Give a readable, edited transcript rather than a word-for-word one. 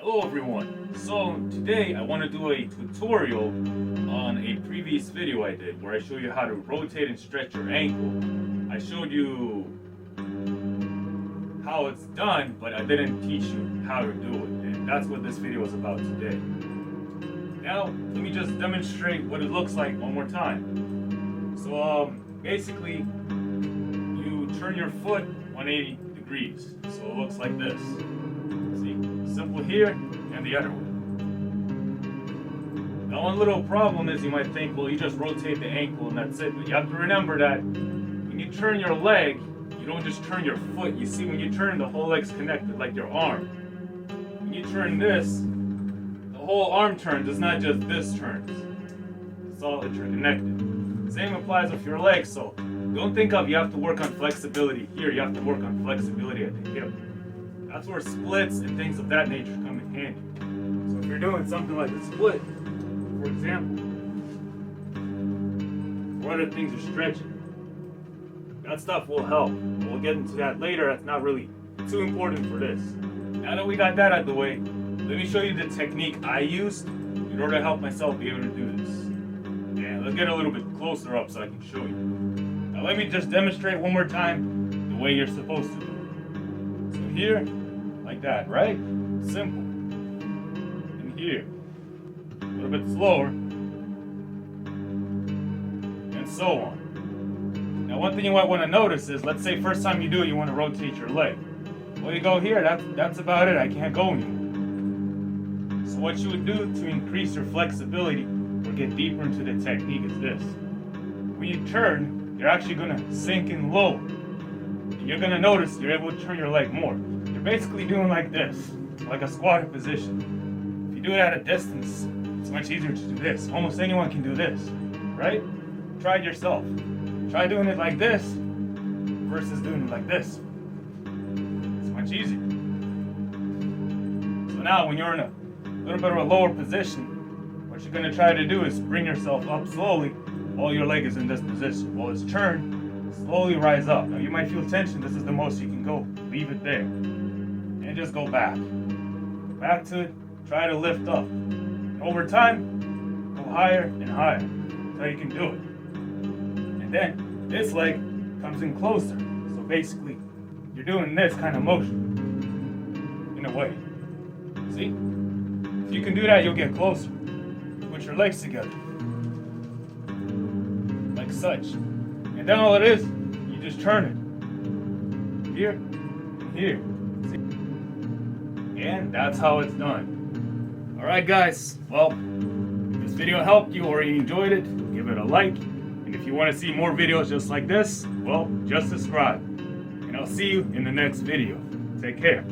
Hello everyone. So today I want to do a tutorial on a previous video I did where I show you how to rotate and stretch your ankle. I showed you how it's done, but I didn't teach you how to do it, and that's what this video is about today. Now let me just demonstrate what it looks like one more time. So basically you turn your foot 180 degrees, so it looks like this. See, simple here and the other way. Now one little problem is you might think, well, you just rotate the ankle and that's it. But you have to remember that when you turn your leg, you don't just turn your foot. You see, when you turn, the whole leg's connected, like your arm. When you turn this, the whole arm turns. It's not just this turns. It's all interconnected. Same applies with your legs. So don't think of you have to work on flexibility here. You have to work on flexibility at the hip. That's where splits and things of that nature come in handy. So if you're doing something like a split, for example, or other things are stretching, that stuff will help. We'll get into that later. That's not really too important for this. Now that we got that out of the way, let me show you the technique I used in order to help myself be able to do this. And let's get a little bit closer up so I can show you. Now let me just demonstrate one more time the way you're supposed to do it. So here, like that, right? Simple. And here, a little bit slower, and so on. Now one thing you might want to notice is, let's say first time you do it, you want to rotate your leg. Well, you go here, that's about it, I can't go anymore. So what you would do to increase your flexibility or get deeper into the technique is this. When you turn, you're actually going to sink in low. And you're going to notice you're able to turn your leg more. You're basically doing like this, like a squatted position. If you do it at a distance, it's much easier to do this. Almost anyone can do this, right? Try it yourself. Try doing it like this versus doing it like this. It's much easier. So now when you're in a little bit of a lower position, what you're going to try to do is bring yourself up slowly while your leg is in this position. While it's turned, slowly rise up. Now you might feel tension. This is the most you can go. Leave it there. And just go back. Back to it. Try to lift up. And over time, go higher and higher until you can do it. And then this leg comes in closer. So basically, you're doing this kind of motion in a way. See? If you can do that, you'll get closer. Put your legs together. Like such. And then all it is, you just turn it. Here, and here. See? And that's how it's done. Alright guys, well, if this video helped you or you enjoyed it, give it a like. And if you want to see more videos just like this, well, just subscribe. And I'll see you in the next video. Take care.